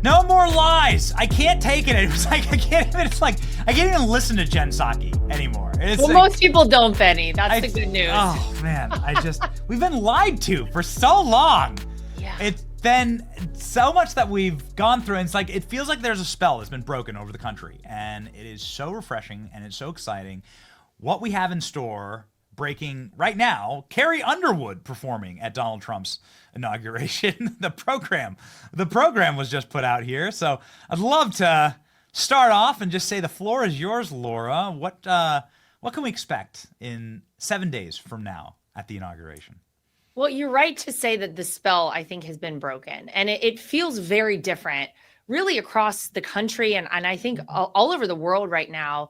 No more lies. I can't take it. It was like I can't even listen to Jen Psaki anymore. Well, most people don't, Benny. That's the good news. Oh man, we've been lied to for so long. Yeah. It's been so much that we've gone through, and it's like it feels like there's a spell that's been broken over the country, and it is so refreshing and it's so exciting. What we have in store breaking right now, Carrie Underwood performing at Donald Trump's inauguration. The program was just put out here. So I'd love to start off and just say the floor is yours, Laura. What can we expect in 7 days from now at the inauguration? Well, you're right to say that the spell, I think, has been broken. And it feels very different, really, across the country and I think all over the world right now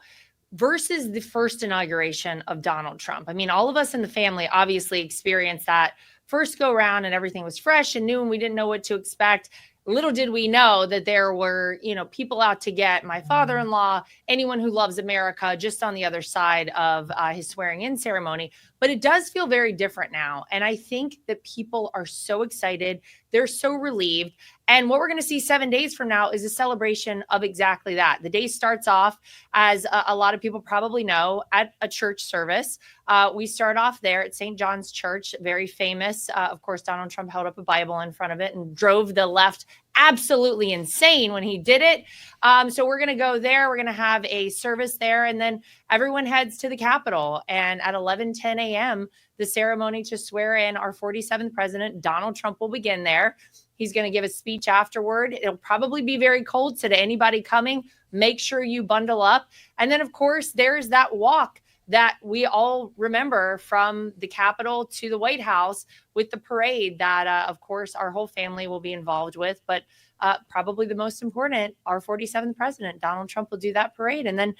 versus the first inauguration of Donald Trump. I mean, all of us in the family obviously experienced that first go round and everything was fresh and new and we didn't know what to expect. Little did we know that there were, people out to get my father-in-law, anyone who loves America, just on the other side of his swearing in ceremony. But it does feel very different now. And I think that people are so excited. They're so relieved. And what we're going to see 7 days from now is a celebration of exactly that. The day starts off, as a lot of people probably know, at a church service. We start off there at St. John's Church, very famous. Of course, Donald Trump held up a Bible in front of it and drove the left absolutely insane when he did it. So we're going to go there. We're going to have a service there. And then everyone heads to the Capitol. And at 11:10 a.m., the ceremony to swear in our 47th president, Donald Trump, will begin there. He's going to give a speech afterward. It'll probably be very cold. So to anybody coming, make sure you bundle up. And then, of course, there's that walk that we all remember from the Capitol to the White House with the parade that, of course, our whole family will be involved with. But probably the most important, our 47th president, Donald Trump, will do that parade. And then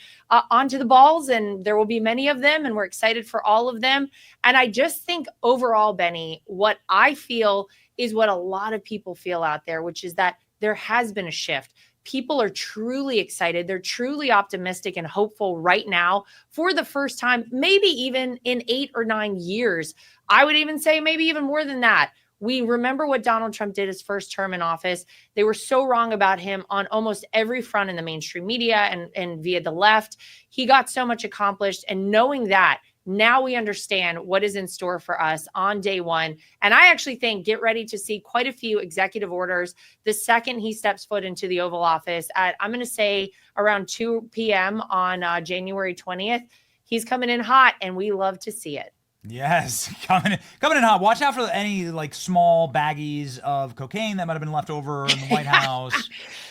onto the balls, and there will be many of them, and we're excited for all of them. And I just think overall, Benny, what I feel is what a lot of people feel out there, which is that there has been a shift. People are truly excited. They're truly optimistic and hopeful right now for the first time, maybe even in 8 or 9 years. I would even say maybe even more than that. We remember what Donald Trump did his first term in office. They were so wrong about him on almost every front in the mainstream media and via the left. He got so much accomplished. And knowing that, now we understand what is in store for us on day one. And I actually think get ready to see quite a few executive orders the second he steps foot into the Oval Office at, I'm going to say, around 2 p.m. on January 20th. He's coming in hot, and we love to see it. Yes, coming in hot. Watch out for any small baggies of cocaine that might have been left over in the White House.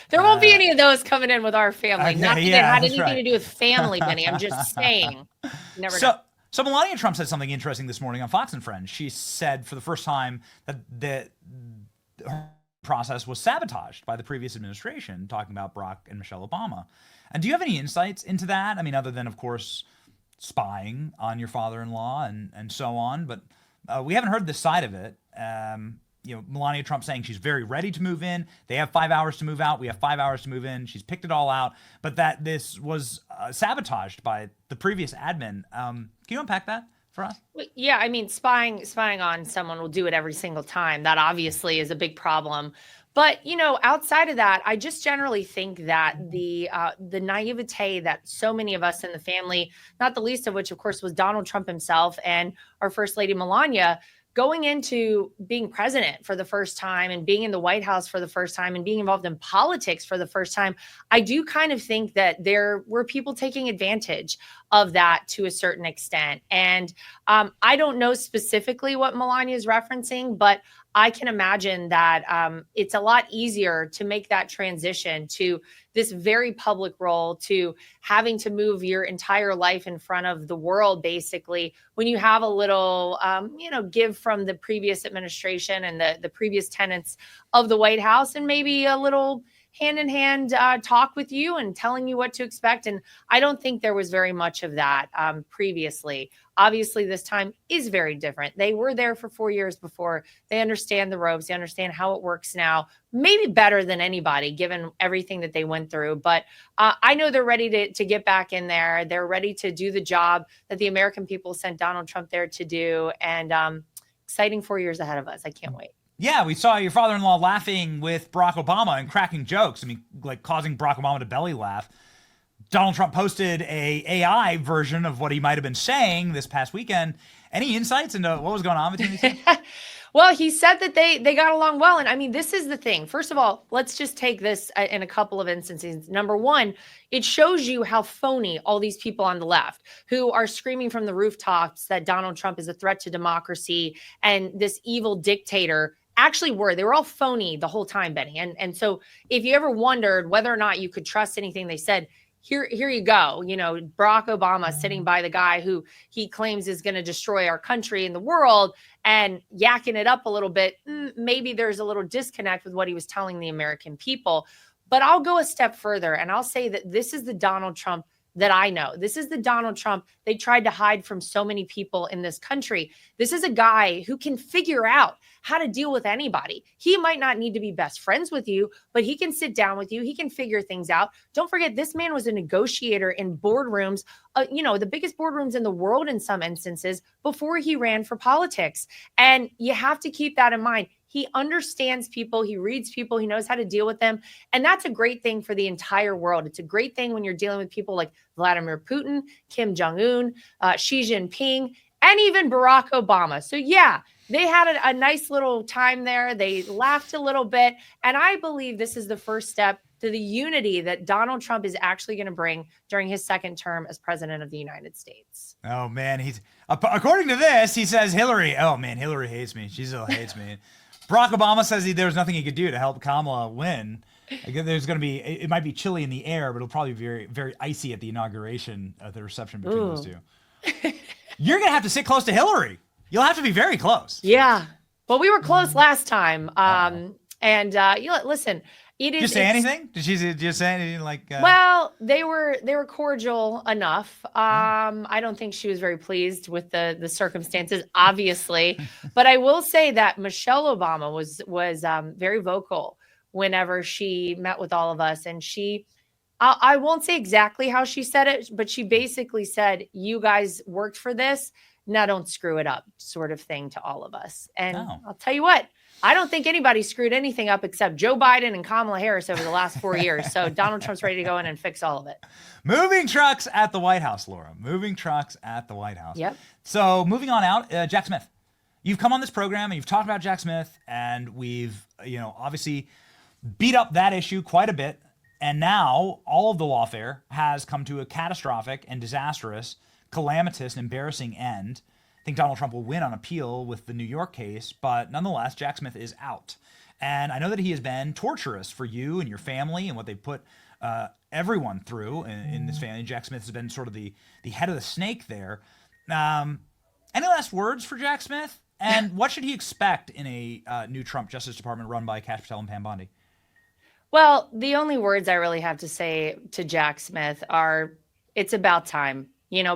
There won't be any of those coming in with our family. Not that it had anything right. to do with family, Benny. I'm just saying. Never know. So Melania Trump said something interesting this morning on Fox and Friends. She said for the first time that her process was sabotaged by the previous administration, talking about Barack and Michelle Obama. And do you have any insights into that? I mean, other than, of course, spying on your father-in-law and so on, but we haven't heard this side of it. Melania Trump saying she's very ready to move in. They have 5 hours to move out. We have 5 hours to move in. She's picked it all out, but that this was sabotaged by the previous admin. Can you unpack that for us? Yeah, I mean, spying on someone will do it every single time. That obviously is a big problem. But, outside of that, I just generally think that the naivete that so many of us in the family, not the least of which, of course, was Donald Trump himself and our First Lady Melania, going into being president for the first time and being in the White House for the first time and being involved in politics for the first time, I do kind of think that there were people taking advantage of that to a certain extent. And I don't know specifically what Melania is referencing, but I can imagine that it's a lot easier to make that transition to this very public role, to having to move your entire life in front of the world, basically, when you have a little, give from the previous administration and the previous tenants of the White House, and maybe a little hand-in-hand talk with you and telling you what to expect. And I don't think there was very much of that previously. Obviously, this time is very different. They were there for 4 years before. They understand the ropes. They understand how it works now, maybe better than anybody, given everything that they went through. But I know they're ready to get back in there. They're ready to do the job that the American people sent Donald Trump there to do. And exciting 4 years ahead of us. I can't wait. Yeah, we saw your father-in-law laughing with Barack Obama and cracking jokes. I mean, like causing Barack Obama to belly laugh. Donald Trump posted a AI version of what he might have been saying this past weekend. Any insights into what was going on between these two? Well, he said that they got along well. And I mean, this is the thing. First of all, let's just take this in a couple of instances. Number one, it shows you how phony all these people on the left who are screaming from the rooftops that Donald Trump is a threat to democracy and this evil dictator actually were. They were all phony the whole time, Benny. And so if you ever wondered whether or not you could trust anything they said, here you go. You know, Barack Obama sitting by the guy who he claims is going to destroy our country and the world and yakking it up a little bit. Maybe there's a little disconnect with what he was telling the American people. But I'll go a step further and I'll say that this is the Donald Trump that I know. This is the Donald Trump they tried to hide from so many people in this country. This is a guy who can figure out how to deal with anybody. He might not need to be best friends with you, but he can sit down with you. He can figure things out. Don't forget, this man was a negotiator in boardrooms, the biggest boardrooms in the world in some instances before he ran for politics. And you have to keep that in mind. He understands people. He reads people. He knows how to deal with them. And that's a great thing for the entire world. It's a great thing when you're dealing with people like Vladimir Putin, Kim Jong-un, Xi Jinping, and even Barack Obama. So yeah, they had a nice little time there. They laughed a little bit. And I believe this is the first step to the unity that Donald Trump is actually going to bring during his second term as president of the United States. Oh, man. He's according to this, he says Hillary. Oh, man, Hillary hates me. She still hates me. Barack Obama says there was nothing he could do to help Kamala win. There's going to be, it might be chilly in the air, but it'll probably be very, very icy at the inauguration, the reception between those two. You're going to have to sit close to Hillary. You'll have to be very close. Yeah. Well, we were close last time. Listen, it is. Did you say anything? Did she just say anything like? Well, they were cordial enough. I don't think she was very pleased with the circumstances, obviously, but I will say that Michelle Obama was very vocal whenever she met with all of us, and I won't say exactly how she said it, but she basically said, "You guys worked for this. Now don't screw it up," sort of thing to all of us. And I'll tell you what. I don't think anybody screwed anything up except Joe Biden and Kamala Harris over the last 4 years. So Donald Trump's ready to go in and fix all of it. Moving trucks at the White House, Laura. Moving trucks at the White House. Yep. So moving on out, Jack Smith. You've come on this program and you've talked about Jack Smith, and we've, obviously beat up that issue quite a bit. And now all of the lawfare has come to a catastrophic and disastrous, calamitous, and embarrassing end. I think Donald Trump will win on appeal with the New York case, but nonetheless, Jack Smith is out. And I know that he has been torturous for you and your family and what they put everyone through in this family. Jack Smith has been sort of the head of the snake there. Any last words for Jack Smith? And what should he expect in a new Trump Justice Department run by Kash Patel and Pam Bondi? Well, the only words I really have to say to Jack Smith are, it's about time.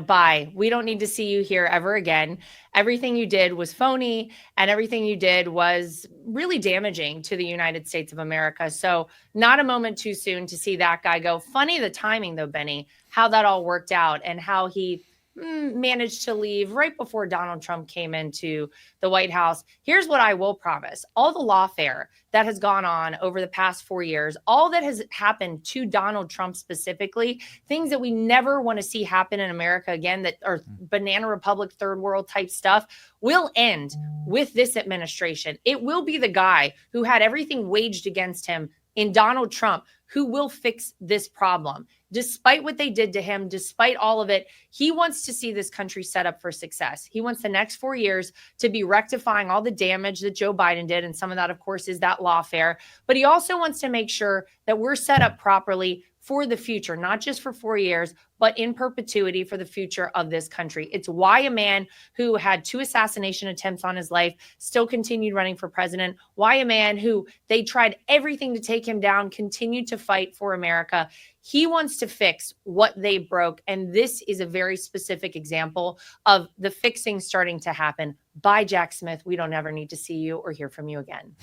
Bye. We don't need to see you here ever again. Everything you did was phony, and everything you did was really damaging to the United States of America. So not a moment too soon to see that guy go. Funny the timing, though, Benny, how that all worked out and how he managed to leave right before Donald Trump came into the White House. Here's what I will promise. All the lawfare that has gone on over the past 4 years, all that has happened to Donald Trump specifically, things that we never want to see happen in America again, that are banana republic, third world type stuff, will end with this administration. It will be the guy who had everything waged against him in Donald Trump who will fix this problem. Despite what they did to him, despite all of it, he wants to see this country set up for success. He wants the next 4 years to be rectifying all the damage that Joe Biden did. And some of that, of course, is that lawfare. But he also wants to make sure that we're set up properly for the future, not just for 4 years, but in perpetuity for the future of this country. It's why a man who had 2 assassination attempts on his life still continued running for president, why a man who they tried everything to take him down continued to fight for America. He wants to fix what they broke. And this is a very specific example of the fixing starting to happen. Bye, Jack Smith. We don't ever need to see you or hear from you again.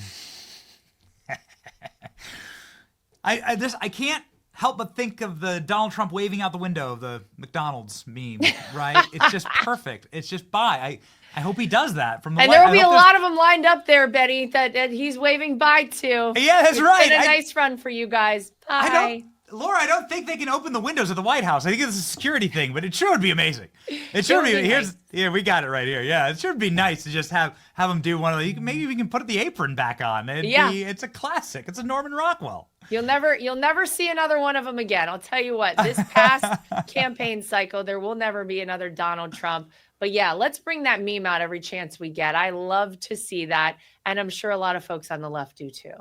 I can't help but think of the Donald Trump waving out the window of the McDonald's meme, right? It's just perfect. It's just bye. I hope he does that from the. And there will be a lot of them lined up there, Betty, that he's waving bye to. Yeah, that's right. It's been a nice run for you guys. Bye. Laura, I don't think they can open the windows of the White House. I think it's a security thing, but it sure would be amazing. It sure would be. Nice. Here, we got it right here. Yeah, it sure would be nice to just have them do one of the. Maybe we can put the apron back on. It's a classic. It's a Norman Rockwell. You'll never see another one of them again. I'll tell you what. This past campaign cycle, there will never be another Donald Trump. But yeah, let's bring that meme out every chance we get. I love to see that, and I'm sure a lot of folks on the left do too.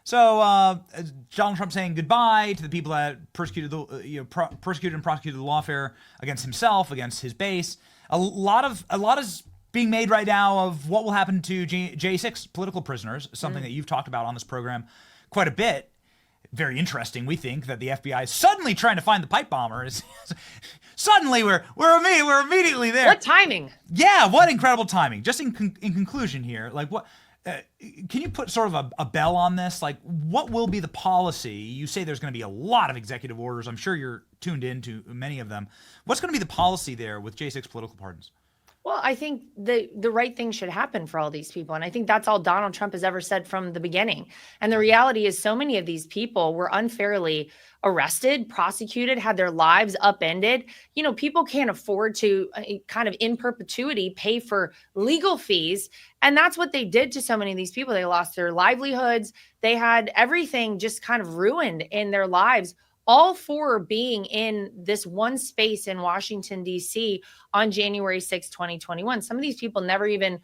So Donald Trump saying goodbye to the people that persecuted and prosecuted the lawfare against himself, against his base. A lot is being made right now of what will happen to J6 political prisoners, something that you've talked about on this program quite a bit. Very interesting. We think that the FBI is suddenly trying to find the pipe bombers. Suddenly we're immediately there. What timing? Yeah, what incredible timing. Just in conclusion here, like what. Can you put sort of a bell on this? Like, what will be the policy? You say there's going to be a lot of executive orders. I'm sure you're tuned in to many of them. What's going to be the policy there with J6 political pardons? Well, I think the right thing should happen for all these people. And I think that's all Donald Trump has ever said from the beginning. And the reality is so many of these people were unfairly arrested, prosecuted, had their lives upended. You know, people can't afford to kind of in perpetuity pay for legal fees. And that's what they did to so many of these people. They lost their livelihoods. They had everything just kind of ruined in their lives, all for being in this one space in Washington, D.C. on January 6, 2021. Some of these people never even,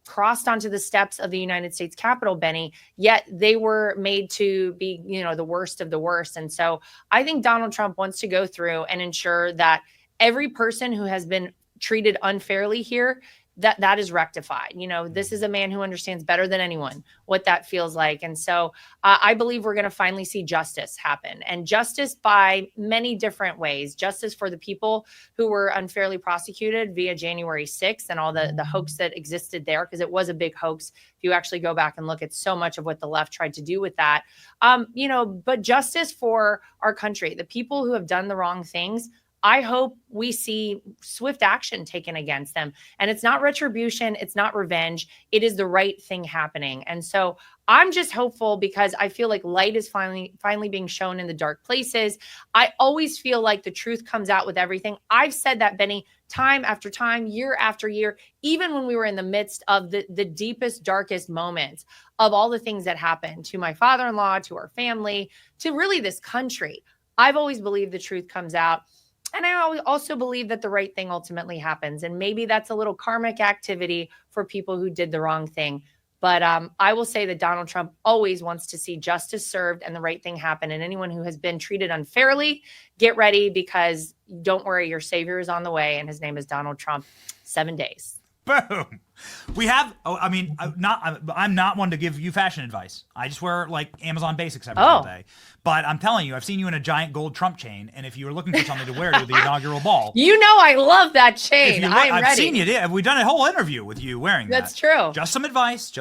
crossed onto the steps of the United States Capitol, Benny, yet they were made to be, the worst of the worst. And so I think Donald Trump wants to go through and ensure that every person who has been treated unfairly here, that is rectified. This is a man who understands better than anyone what that feels like. And so I believe we're going to finally see justice happen, and justice by many different ways. Justice for the people who were unfairly prosecuted via January 6th and all the hoax that existed there, because it was a big hoax. If you actually go back and look at so much of what the left tried to do with that, but justice for our country, the people who have done the wrong things. I hope we see swift action taken against them. And it's not retribution. It's not revenge. It is the right thing happening. And so I'm just hopeful, because I feel like light is finally being shown in the dark places. I always feel like the truth comes out with everything. I've said that, Benny, time after time, year after year, even when we were in the midst of the deepest, darkest moments of all the things that happened to my father-in-law, to our family, to really this country. I've always believed the truth comes out. And I also believe that the right thing ultimately happens. And maybe that's a little karmic activity for people who did the wrong thing. But I will say that Donald Trump always wants to see justice served and the right thing happen. And anyone who has been treated unfairly, get ready, because don't worry, your savior is on the way. And his name is Donald Trump. 7 days. Boom. We have, I'm not one to give you fashion advice. I just wear like Amazon Basics every single day. But I'm telling you, I've seen you in a giant gold Trump chain. And if you were looking for something to wear to the inaugural ball. I love that chain. I'm ready. I've seen you. We've done a whole interview with you wearing that. That's true. Just some advice.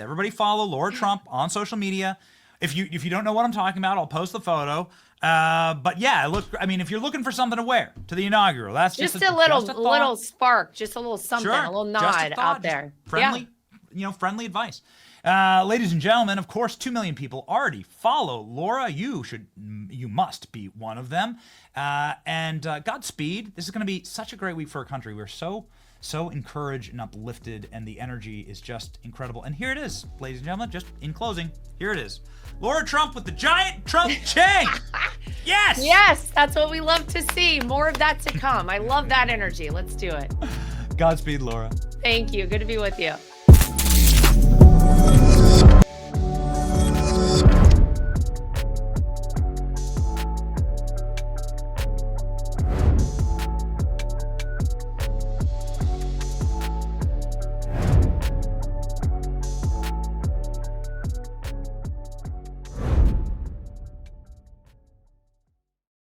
Everybody follow Laura Trump on social media. If you don't know what I'm talking about, I'll post the photo. But yeah, if you're looking for something to wear to the inaugural, that's just a little spark, just a little something, sure. A little nod out there. Friendly, friendly advice. Ladies and gentlemen, of course, 2 million people already follow Laura. You must be one of them. And Godspeed. This is going to be such a great week for our country. We're so encouraged and uplifted, and the energy is just incredible. And here it is, ladies and gentlemen, just in closing, here it is. Laura Trump with the giant Trump chain. Yes! Yes, that's what we love to see. More of that to come. I love that energy. Let's do it. Godspeed, Laura. Thank you. Good to be with you.